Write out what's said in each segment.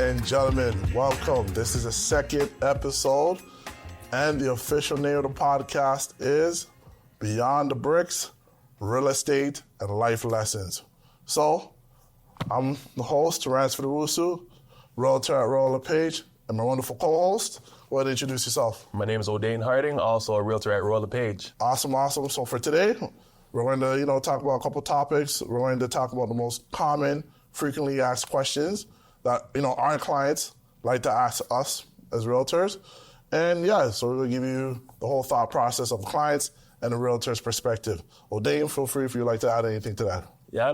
and gentlemen, welcome. This is the second episode, and the official name of the podcast is Beyond the Bricks, Real Estate and Life Lessons. So, I'm the host, Terrence Fiderusu, Realtor at Roller Page, and my wonderful co-host. Go ahead and introduce yourself. My name is O'Dane Harding, also a Realtor at Roller Page. Awesome. So for today, we're going to, talk about a couple topics. We're going to talk about the most common, frequently asked questions that, our clients like to ask us as realtors. And so we're going to give you the whole thought process of clients and the realtor's perspective. O'Dane, feel free if you'd like to add anything to that. Yeah,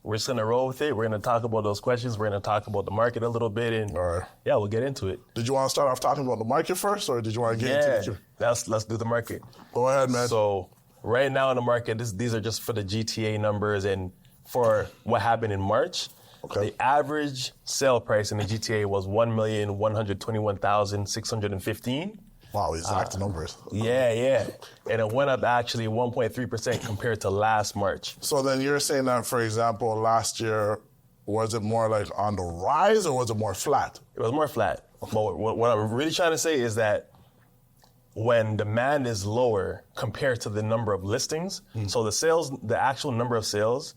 we're just going to roll with it. We're going to talk about those questions. We're going to talk about the market a little bit, and we'll get into it. Did you want to start off talking about the market first, or did you want to get into it? Let's do the market. Go ahead, man. So right now in the market, these are just for the GTA numbers and for what happened in March. Okay. The average sale price in the GTA was $1,121,615. Wow, exact numbers. Yeah. And it went up actually 1.3% compared to last March. So then you're saying that, for example, last year, was it more like on the rise or was it more flat? It was more flat. But what I'm really trying to say is that when demand is lower compared to the number of listings, so the actual number of sales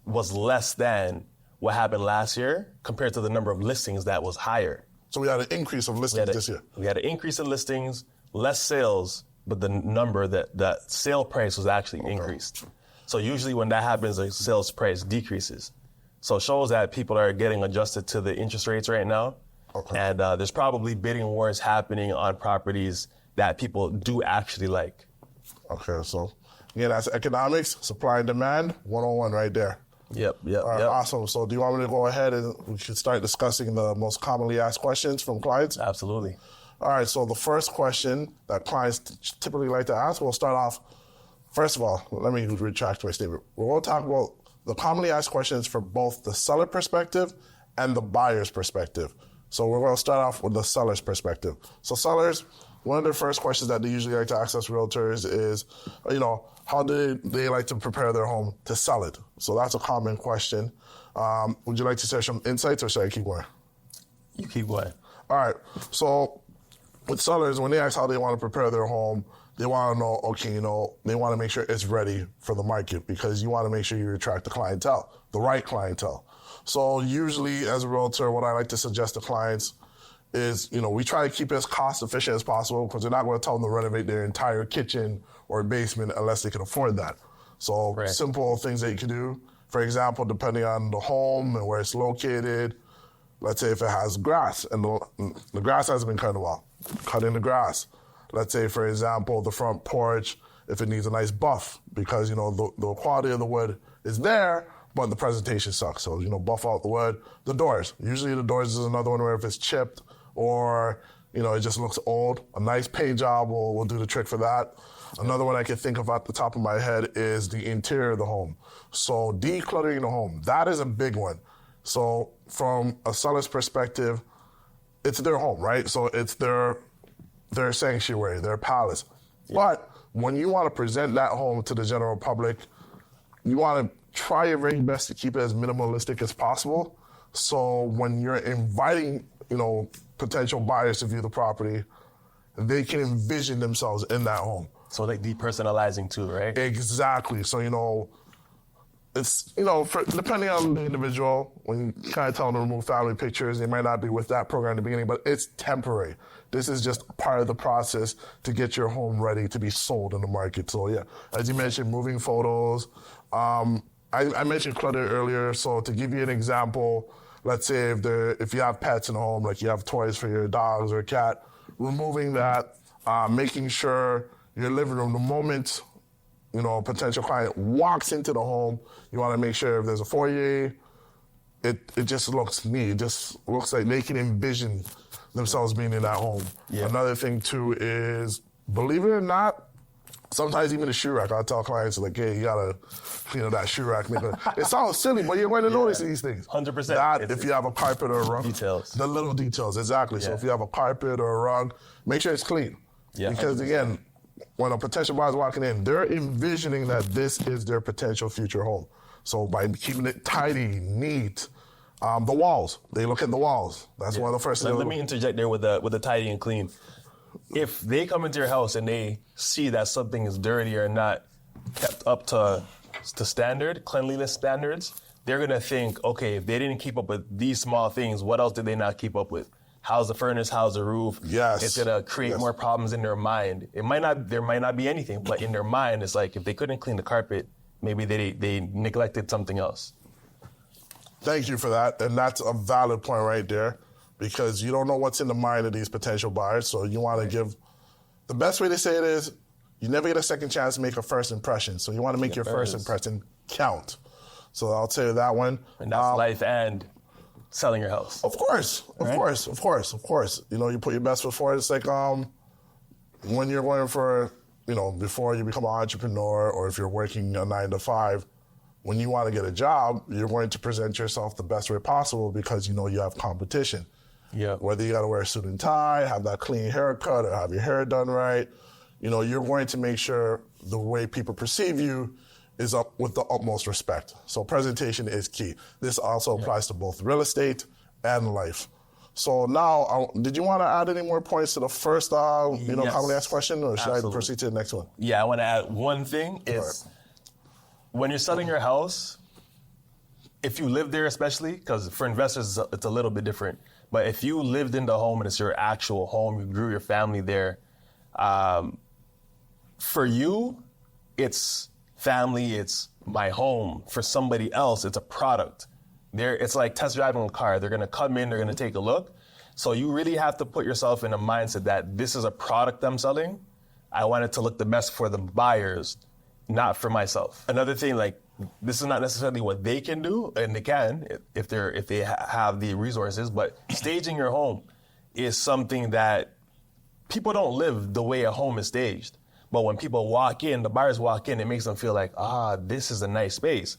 was less than what happened last year compared to the number of listings that was higher. So we had an increase of listings this year. We had an increase in listings, less sales, but the number that sale price was actually increased. So usually when that happens, the sales price decreases. So it shows that people are getting adjusted to the interest rates right now. Okay. And there's probably bidding wars happening on properties that people do actually like. Okay, so that's economics, supply and demand, 101 right there. Yep. All right, awesome. So do you want me to go ahead and we should start discussing the most commonly asked questions from clients? Absolutely. All right, so the first question that clients typically like to ask, we'll start off, first of all, let me retract my statement. We're going to talk about the commonly asked questions for both the seller perspective and the buyer's perspective. So we're going to start off with the seller's perspective. So sellers, one of the first questions that they usually like to ask us realtors is, how do they like to prepare their home to sell it? So that's a common question. Would you like to share some insights or should I keep going? You keep going. All right. So with sellers, when they ask how they want to prepare their home, they want to know, they want to make sure it's ready for the market because you want to make sure you attract the clientele, the right clientele. So usually as a realtor, what I like to suggest to clients is, we try to keep it as cost efficient as possible because we're not going to tell them to renovate their entire kitchen or basement unless they can afford that. So simple things that you can do. For example, depending on the home and where it's located, let's say if it has grass and the grass hasn't been cut in a while, cut in the grass. Let's say, for example, the front porch, if it needs a nice buff because, the quality of the wood is there, but the presentation sucks. So, buff out the wood. The doors. Usually the doors is another one where if it's chipped or, it just looks old, a nice paint job will do the trick for that. Another one I can think of at the top of my head is the interior of the home. So decluttering the home, that is a big one. So from a seller's perspective, it's their home, right? So it's their sanctuary, their palace. Yeah. But when you want to present that home to the general public, you want to try your very best to keep it as minimalistic as possible. So when you're inviting, potential buyers to view the property, they can envision themselves in that home. So like depersonalizing too, right? Exactly. So, it's, depending on the individual, when you kind of tell them to remove family pictures, they might not be with that program in the beginning, but it's temporary. This is just part of the process to get your home ready to be sold in the market. So as you mentioned, moving photos. I mentioned clutter earlier. So to give you an example, let's say if you have pets in the home, like you have toys for your dogs or a cat, removing that, making sure your living room, the moment a potential client walks into the home, you want to make sure if there's a foyer, it just looks neat. It just looks like they can envision themselves being in that home. Yeah. Another thing too is, believe it or not, sometimes even the shoe rack, I tell clients like, hey, you gotta clean up that shoe rack. It sounds silly, but you're going to notice these things. 100%. If you have a carpet or a rug. Details. The little details, exactly. Yeah. So if you have a carpet or a rug, make sure it's clean. Yeah, because 100%. Again, when a potential buyer is walking in, they're envisioning that this is their potential future home. So by keeping it tidy, neat, The walls. They look at the walls. That's one of the first things. Let me interject there with the tidy and clean. If they come into your house and they see that something is dirty or not kept up to standard, cleanliness standards, they're gonna think, okay, if they didn't keep up with these small things, what else did they not keep up with? How's the furnace? How's the roof? Yes. It's gonna create more problems in their mind. There might not be anything, but in their mind, it's like if they couldn't clean the carpet, maybe they neglected something else. Thank you for that. And that's a valid point right there, because you don't know what's in the mind of these potential buyers. So you want to give, the best way to say it is, you never get a second chance to make a first impression. So you want to make your first impression count. So I'll tell you that one. And that's life and selling your house. Of course. You know, you put your best foot forward. It's like when you're going for, you know, before you become an entrepreneur, or if you're working a 9 to 5, when you want to get a job, you're going to present yourself the best way possible, because you know you have competition. Yeah. Whether you got to wear a suit and tie, have that clean haircut, or have your hair done right, you know, you're going to make sure the way people perceive you is up with the utmost respect. So presentation is key. This also applies to both real estate and life. So now, did you want to add any more points to the first, commonly asked question, or should I proceed to the next one? Yeah, I want to add one thing is, when you're selling your house, if you live there especially, because for investors it's a little bit different, but if you lived in the home and it's your actual home, you grew your family there, for you, it's family, it's my home. For somebody else, it's a product. It's like test driving a car. They're gonna come in, they're gonna take a look. So you really have to put yourself in a mindset that this is a product I'm selling. I want it to look the best for the buyers, not for myself. Another thing, like, this is not necessarily what they can do, and they can if they have the resources, but staging your home is something that people don't live the way a home is staged. But when people walk in, the buyers walk in, it makes them feel like, this is a nice space.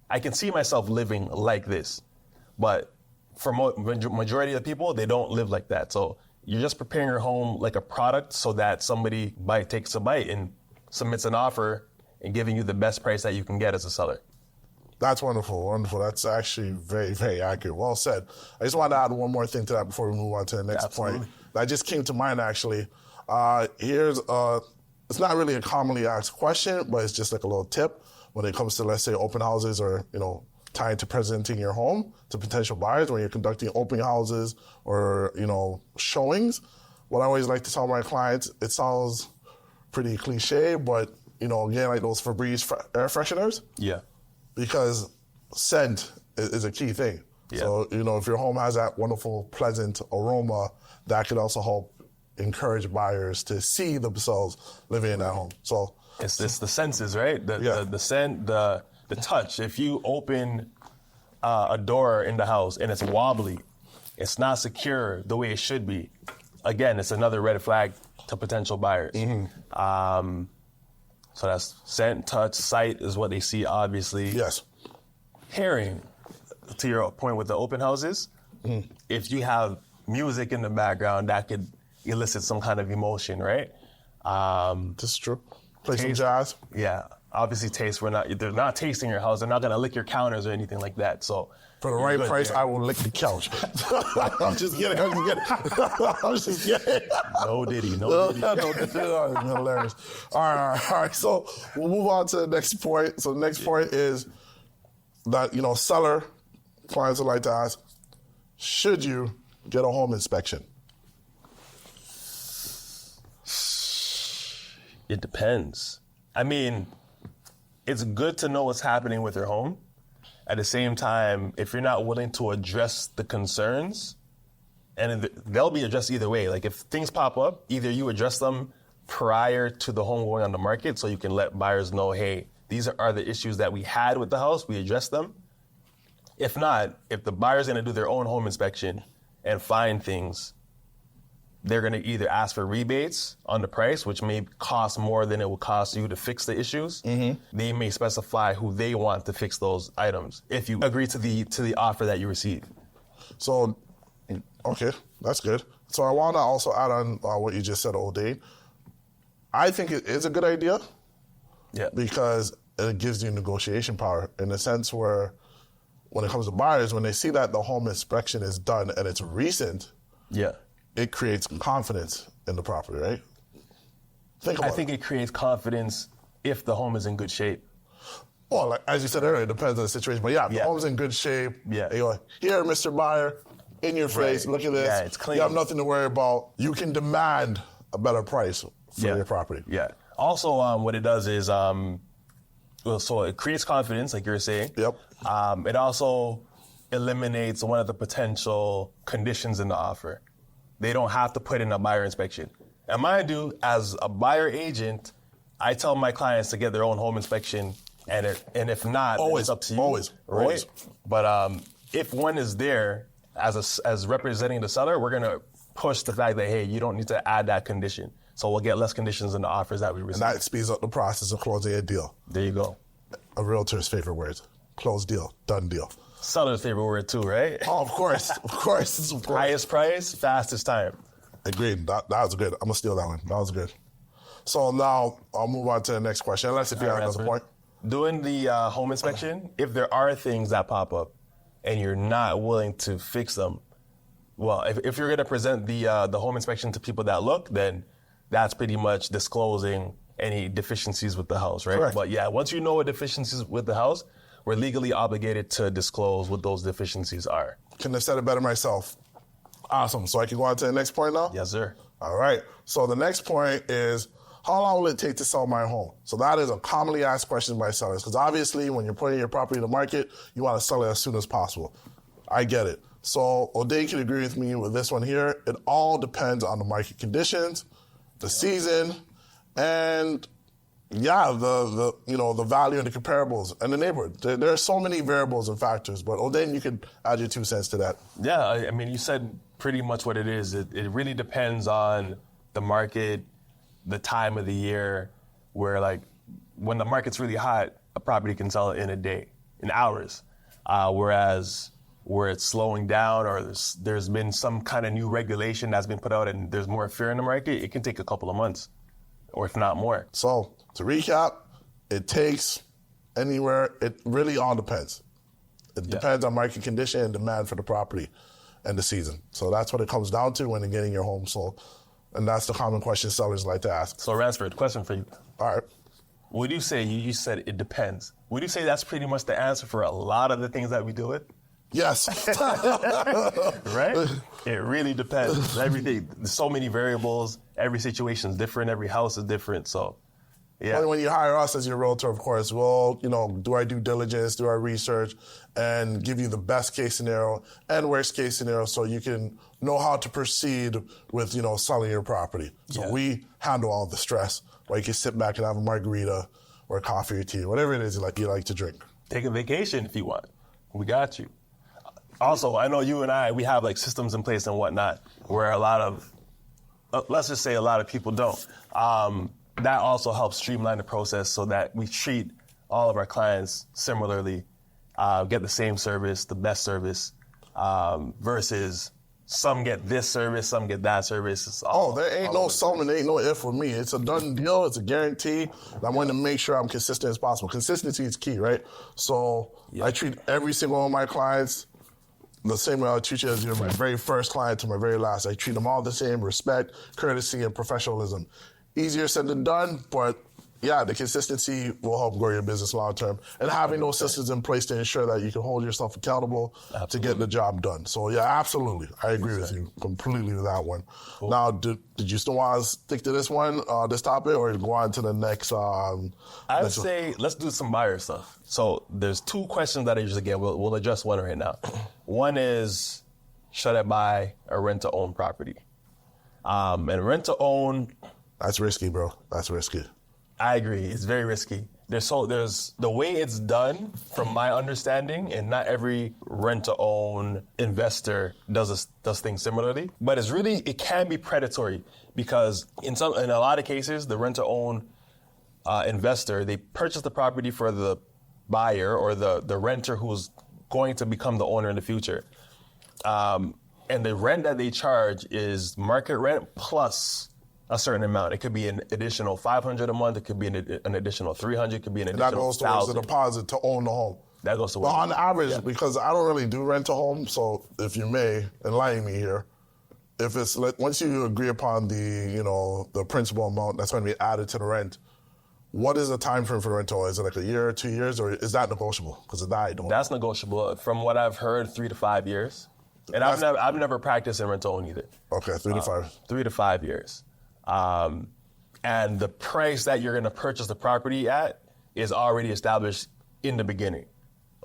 I can see myself living like this. But for majority of the people, they don't live like that. So you're just preparing your home like a product so that somebody takes a bite and submits an offer and giving you the best price that you can get as a seller. That's wonderful. That's actually very, very accurate. Well said. I just want to add one more thing to that before we move on to the next point. That just came to mind, actually. It's not really a commonly asked question, but it's just like a little tip when it comes to, let's say, open houses, or, you know, tied to presenting your home to potential buyers when you're conducting open houses or, you know, showings. What I always like to tell my clients, it sounds pretty cliche, but, you know, again, like those Febreze air fresheners. Yeah. Because scent is a key thing. Yeah. So, you know, if your home has that wonderful, pleasant aroma, that could also help encourage buyers to see themselves living in that home. So it's the senses, right? The scent, the touch. If you open a door in the house and it's wobbly, it's not secure the way it should be, again, it's another red flag to potential buyers. Mm-hmm. So that's scent, touch, sight is what they see, obviously. Yes. Hearing, to your point with the open houses, if you have music in the background, that could elicit some kind of emotion, right? This is true. Play some jazz. Yeah. Obviously, they're not tasting your house. They're not going to lick your counters or anything like that. So for the right price, I will lick the couch. I'm just kidding. I'm just kidding. No Diddy. No Diddy. Hilarious. All right. So we'll move on to the next point. So the next point is that, you know, seller, clients would like to ask, should you get a home inspection? It depends. I mean, it's good to know what's happening with your home. At the same time, if you're not willing to address the concerns, and they'll be addressed either way. Like if things pop up, either you address them prior to the home going on the market so you can let buyers know, hey, these are the issues that we had with the house, we addressed them. If not, if the buyer's gonna do their own home inspection and find things, they're going to either ask for rebates on the price, which may cost more than it will cost you to fix the issues. Mm-hmm. They may specify who they want to fix those items if you agree to the offer that you receive. So, okay, that's good. So I want to also add on what you just said, O'Dane. I think it is a good idea. Yeah. Because it gives you negotiation power in the sense where when it comes to buyers, when they see that the home inspection is done and it's recent, Yeah. it creates confidence in the property, right? I think it creates confidence if the home is in good shape. Well, like, as you said earlier, it depends on the situation. But yeah, the home's in good shape. Yeah. They go, here, Mr. Buyer, in your face, look at this. Yeah, it's clean. You have nothing to worry about. You can demand a better price for your property. Yeah. Also, what it does is, so it creates confidence, like you were saying. Yep. It also eliminates one of the potential conditions in the offer. They don't have to put in a buyer inspection. And mind you, as a buyer agent, I tell my clients to get their own home inspection, and if not, then it's up to you. Always. But if one is there as representing the seller, we're gonna push the fact that, hey, you don't need to add that condition. So we'll get less conditions in the offers that we receive. And that speeds up the process of closing a deal. There you go. A realtor's favorite words. Closed deal, done deal. Seller's favorite word too, right? Oh, of course. Highest price, fastest time. Agreed. That was good. I'm going to steal that one. That was good. So now I'll move on to the next question, unless if you have another point. Doing the home inspection, if there are things that pop up and you're not willing to fix them, well, if you're going to present the home inspection to people that look, then that's pretty much disclosing any deficiencies with the house, right? Correct. But yeah, once you know what deficiencies with the house, we're legally obligated to disclose what those deficiencies are. Couldn't have said it better myself. Awesome. So I can go on to the next point now? Yes, sir. All right. So the next point is, how long will it take to sell my home? So that is a commonly asked question by sellers, because obviously when you're putting your property in the market, you want to sell it as soon as possible. I get it. So O'Day can agree with me with this one here. It all depends on the market conditions, the season, and the value and the comparables and the neighborhood. There are so many variables and factors, but O'Day, you could add your 2 cents to that. Yeah, I mean, you said pretty much what it is. It really depends on the market, the time of the year, where like when the market's really hot, a property can sell in a day, in hours. Whereas where it's slowing down or there's been some kind of new regulation that's been put out and there's more fear in the market, it can take a couple of months, or if not more. So to recap, it takes anywhere, it really all depends. It depends on market condition and demand for the property and the season. So that's what it comes down to when you're getting your home sold. And that's the common question sellers like to ask. So Ransford, question for you. All right. Would you say, you said it depends. Would you say that's pretty much the answer for a lot of the things that we deal with? Yes. Right? It really depends. Everything, there's so many variables. Every situation is different. Every house is different. So, yeah. When you hire us as your realtor, of course, we'll, do our due diligence, do our research, and give you the best case scenario and worst case scenario so you can know how to proceed with, selling your property. So we handle all the stress while you can sit back and have a margarita or coffee or tea, whatever it is you like to drink. Take a vacation if you want. We got you. Also, I know you and I, we have like systems in place and whatnot where a lot of, let's just say a lot of people don't. That also helps streamline the process so that we treat all of our clients similarly, get the same service, the best service, versus some get this service, some get that service. There ain't no some and there ain't no if with me. It's a done deal. It's a guarantee. And I want to make sure I'm consistent as possible. Consistency is key, right? So I treat every single one of my clients the same way I treat you as you're my very first client to my very last. I treat them all the same, respect, courtesy, and professionalism. Easier said than done, but the consistency will help grow your business long term. And having those systems in place to ensure that you can hold yourself accountable to get the job done. So absolutely. I agree with you completely with that one. Cool. Now, did you still want to stick to this one, this topic, or go on to the next? I would say let's do some buyer stuff. So there's 2 questions that I usually get. We'll address one right now. One is, should I buy or rent to own property? And rent to own. That's risky, bro. That's risky. I agree. It's very risky. There's the way it's done, from my understanding, and not every rent-to-own investor does things similarly. But it can be predatory because in a lot of cases, the rent-to-own investor, they purchase the property for the buyer or the renter who's going to become the owner in the future, and the rent that they charge is market rent plus a certain amount. It could be an additional $500 a month. It could be an additional $300. It could be an And that additional goes towards the $1,000. deposit to own the home. That goes to But on average, because I don't really do rent a home, so if you may enlighten me here, if it's once you agree upon the principal amount that's going to be added to the rent, what is the time frame for the rental? Is it like a year, 2 years, or is that negotiable? Because of that, I don't. That's negotiable. From what I've heard, 3 to 5 years. And I've never practiced in rent to own either. Okay, 3 to 5. 3 to 5 years. And the price that you're going to purchase the property at is already established in the beginning.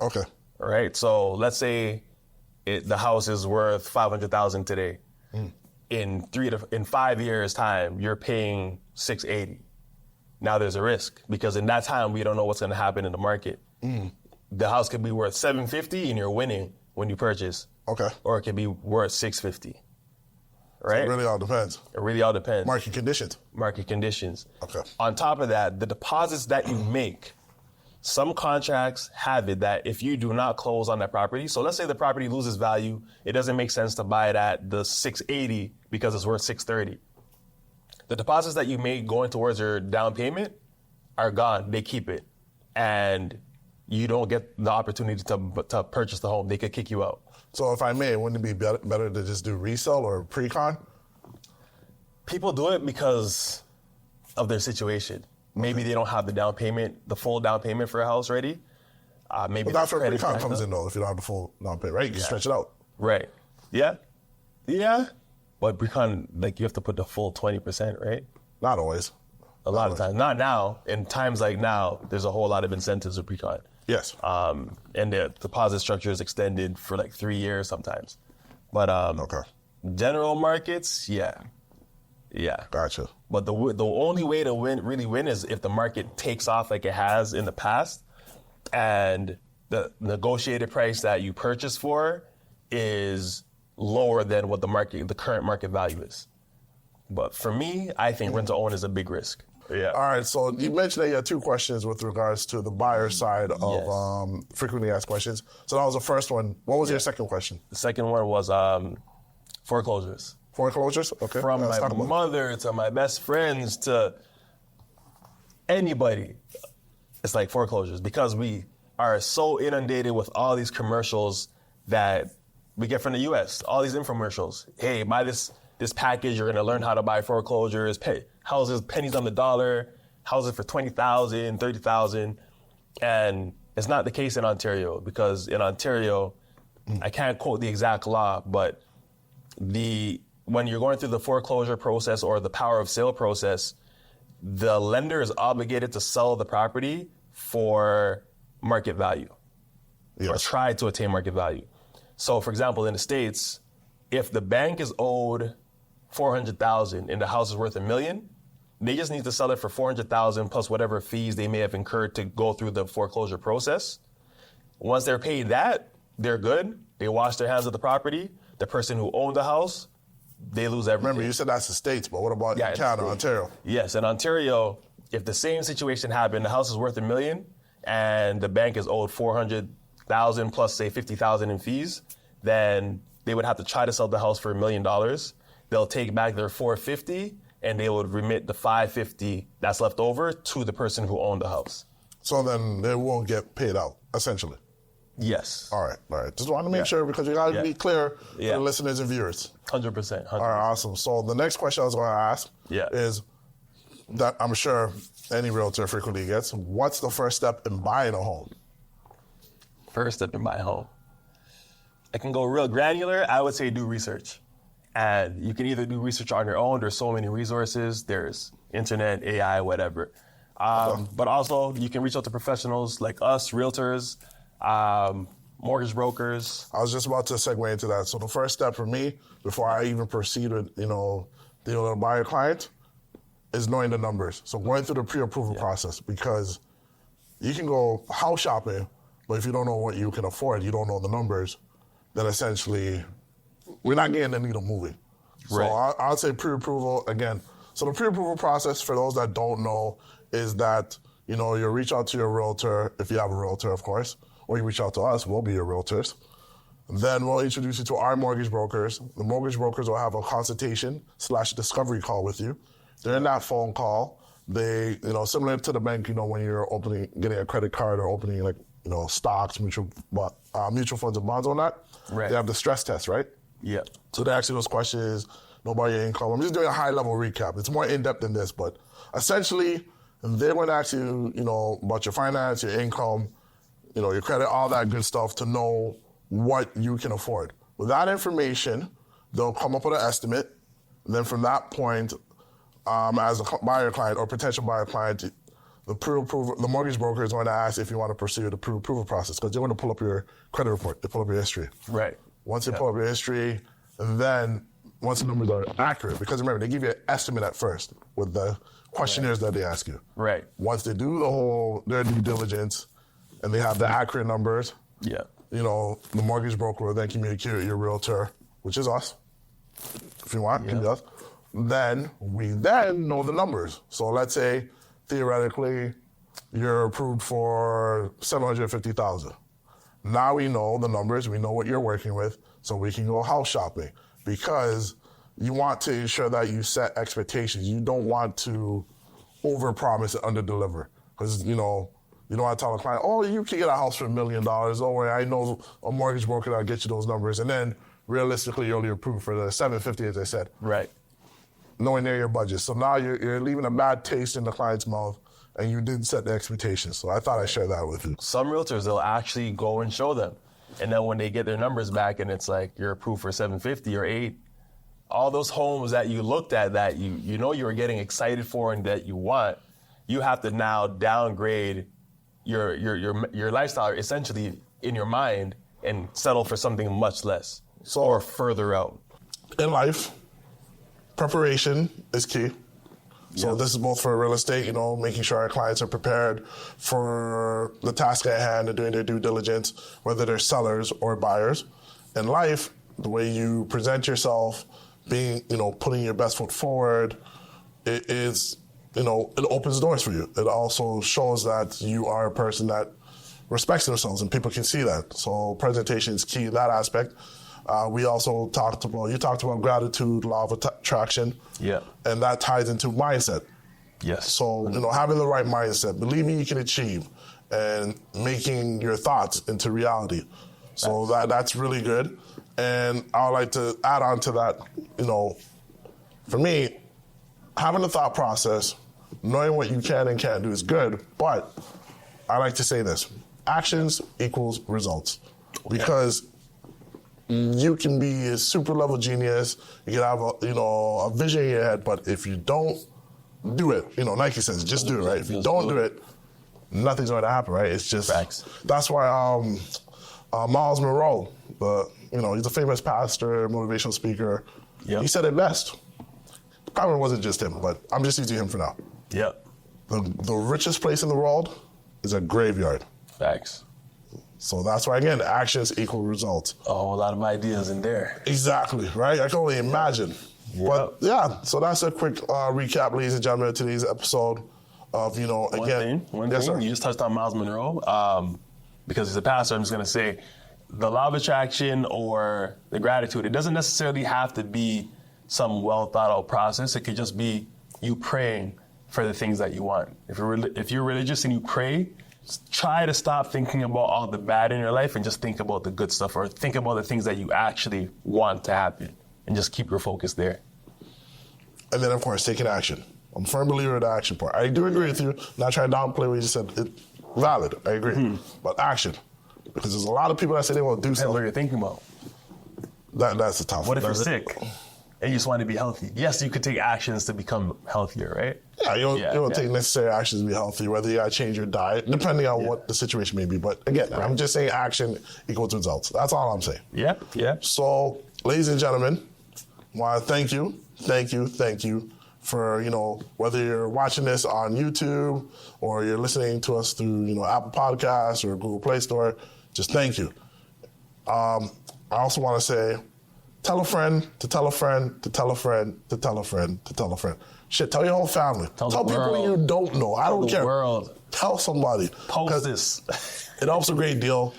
Okay. All right. So let's say the house is worth $500,000 today. In 5 years' time, you're paying $680. Now there's a risk because in that time we don't know what's going to happen in the market. The house could be worth $750 and you're winning when you purchase. Okay. Or it could be worth $650. Right? So it really all depends. It really all depends. Market conditions. Market conditions. Okay. On top of that, the deposits that you make, some contracts have it that if you do not close on that property, so let's say the property loses value, it doesn't make sense to buy it at the $680 because it's worth $630. The deposits that you make going towards your down payment are gone. They keep it. And you don't get the opportunity to purchase the home. They could kick you out. So if I may, wouldn't it be better to just do resale or pre-con? People do it because of their situation. Maybe they don't have the down payment, the full down payment for a house ready. Maybe But that's where pre-con comes in, though, if you don't have the full down payment, right? You can stretch it out. Right. Yeah. Yeah. But pre-con, you have to put the full 20%, right? Not always. A lot of times. Not now. In times like now, there's a whole lot of incentives with pre-con. Yes. And the deposit structure is extended for 3 years sometimes. But Okay. general markets, yeah. Gotcha. But the only way to really win is if the market takes off like it has in the past, and the negotiated price that you purchase for is lower than what the current market value is. But for me, I think rent to own is a big risk. Yeah. All right, so you mentioned that you had 2 questions with regards to the buyer side of frequently asked questions. So that was the first one. What was your second question? The second one was foreclosures. Foreclosures? Okay. From my mother to my best friends to anybody, it's like foreclosures because we are so inundated with all these commercials that we get from the U.S., all these infomercials. Hey, buy this package, you're going to learn how to buy foreclosures, houses, pennies on the dollar, houses for $20,000, $30,000. And it's not the case in Ontario because in Ontario, I can't quote the exact law, but when you're going through the foreclosure process or the power of sale process, the lender is obligated to sell the property for market value or try to attain market value. So, for example, in the States, if the bank is owed $400,000 and the house is worth $1 million, they just need to sell it for $400,000 plus whatever fees they may have incurred to go through the foreclosure process. Once they're paid that, they're good. They wash their hands of the property. The person who owned the house, they lose everything. Remember, you said that's the States, but what about Canada, Ontario? Yes, in Ontario, if the same situation happened, the house is worth $1 million and the bank is owed $400,000 plus, say, $50,000 in fees, then they would have to try to sell the house for $1 million. They'll take back their $450,000 and they would remit the $550,000 that's left over to the person who owned the house. So then they won't get paid out, essentially. Yes. All right. Just want to make sure because you got to be clear for the listeners and viewers. 100%. All right, awesome. So the next question I was going to ask is that I'm sure any realtor frequently gets, what's the first step in buying a home? First step in buying a home. I can go real granular. I would say do research. And you can either do research on your own. There's so many resources. There's internet, AI, whatever. But also you can reach out to professionals like us, realtors, mortgage brokers. I was just about to segue into that. So the first step for me, before I even proceed with, dealing with a buyer client, is knowing the numbers. So going through the pre-approval process, because you can go house shopping, but if you don't know what you can afford, you don't know the numbers, then essentially we're not getting the needle moving. So I'll say pre-approval again. So the pre-approval process, for those that don't know, is that, you reach out to your realtor, if you have a realtor, of course, or you reach out to us, we'll be your realtors. Then we'll introduce you to our mortgage brokers. The mortgage brokers will have a consultation / discovery call with you. During that phone call, they, similar to the bank, when you're getting a credit card or opening stocks, mutual funds and bonds on that, Right. They have the stress test, right? Yeah. So they ask you those questions, know about your income. I'm just doing a high-level recap. It's more in-depth than this, but essentially, they're going to ask you, about your finance, your income, your credit, all that good stuff to know what you can afford. With that information, they'll come up with an estimate. And then from that point, as a buyer client or potential buyer client, the mortgage broker is going to ask if you want to pursue the pre-approval process because they're going to pull up your credit report. They pull up your history. Right. Once they pull up your history, and then once the numbers are accurate, because remember, they give you an estimate at first with the questionnaires that they ask you. Right. Once they do their due diligence and they have the accurate numbers, Yeah. The mortgage broker will then communicate with your realtor, which is us, if you want, can be us. Then we know the numbers. So let's say, theoretically, you're approved for $750,000. Now we know the numbers, we know what you're working with, so we can go house shopping because you want to ensure that you set expectations. You don't want to overpromise and underdeliver because, you don't want to tell a client, oh, you can get a house for $1 million. Oh, I know a mortgage broker that'll get you those numbers. And then realistically, you're only approved for the $750,000, as I said. Right. Nowhere near your budget. So now you're leaving a bad taste in the client's mouth and you didn't set the expectations. So I thought I'd share that with you. Some realtors, they'll actually go and show them. And then when they get their numbers back and it's like you're approved for 750 or 8, all those homes that you looked at that you were getting excited for and that you want, you have to now downgrade your lifestyle essentially in your mind and settle for something much less or further out. In life, preparation is key. So this is both for real estate, making sure our clients are prepared for the task at hand and doing their due diligence, whether they're sellers or buyers. In life, the way you present yourself, being, putting your best foot forward, it is, it opens doors for you. It also shows that you are a person that respects themselves and people can see that. So presentation is key in that aspect. We also talked about gratitude, law of attraction. Yeah. And that ties into mindset. Yes. So, having the right mindset, believing you can achieve and making your thoughts into reality. So that's really good. And I would like to add on to that, for me, having a thought process, knowing what you can and can't do is good, but I like to say this, actions equals results. Okay. Because you can be a super level genius, you can have a vision in your head, but if you don't do it, Nike says, just do it, right? If you don't do it, nothing's going to happen, right? It's just, facts. That's why Miles Monroe, he's a famous pastor, motivational speaker. Yep. He said it best. Probably wasn't just him, but I'm just using him for now. Yep. The richest place in the world is a graveyard. Facts. So that's why, again, actions equal results. Oh, a lot of ideas in there. Exactly, right? I can only imagine. Yep. But yeah, so that's a quick recap, ladies and gentlemen, of today's episode of, One thing, you just touched on Miles Monroe. Because he's a pastor, I'm just going to say the law of attraction or the gratitude, it doesn't necessarily have to be some well thought out process. It could just be you praying for the things that you want. If you're religious and you pray, try to stop thinking about all the bad in your life and just think about the good stuff or think about the things that you actually want to happen and just keep your focus there. And then, of course, taking action. I'm a firm believer in the action part. I do agree with you. Not trying to downplay what you said. It's valid. I agree. But action. Because there's a lot of people that say they want to do something. What are you thinking about? That's a tough one. What if you're sick and you just want to be healthy? Yes, you could take actions to become healthier, right? Yeah, you don't take necessary actions to be healthy, whether you got to change your diet, depending on what the situation may be. But again, I'm just saying action equals results. That's all I'm saying. Yeah. So, ladies and gentlemen, I want to thank you for, whether you're watching this on YouTube or you're listening to us through, Apple Podcasts or Google Play Store, just thank you. I also want to say, tell a friend to tell a friend to tell a friend to tell a friend to tell a friend. Shit, tell your whole family. Tell people you don't know. I don't care. World. Tell somebody. Post this. It helps a great deal.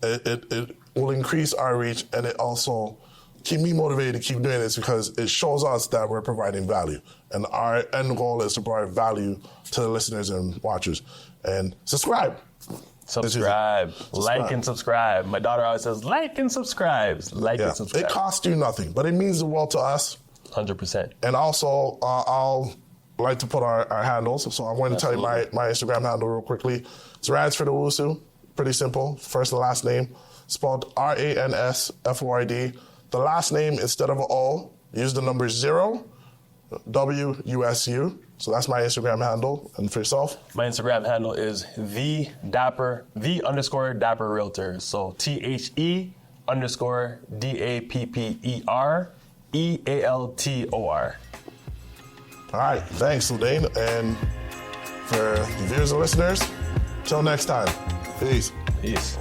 It will increase our reach, and it also keep me motivated to keep doing this because it shows us that we're providing value. And our end goal is to provide value to the listeners and watchers. And subscribe. Subscribe. Like and subscribe. My daughter always says, like and subscribe. Like and subscribe. It costs you nothing, but it means the world to us. 100%. And also, I'll like to put our handles. So I'm going to tell you my Instagram handle real quickly. It's Rads for the Wusu. Pretty simple. First and last name. Spelled RANSFORD. The last name, instead of an O, use the number 0, WUSU. So that's my Instagram handle. And for yourself? My Instagram handle is the _Dapper Realtor. So THE_DAPPEREALTOR. All right. Thanks, Ladain. And for the viewers and listeners, till next time. Peace. Peace.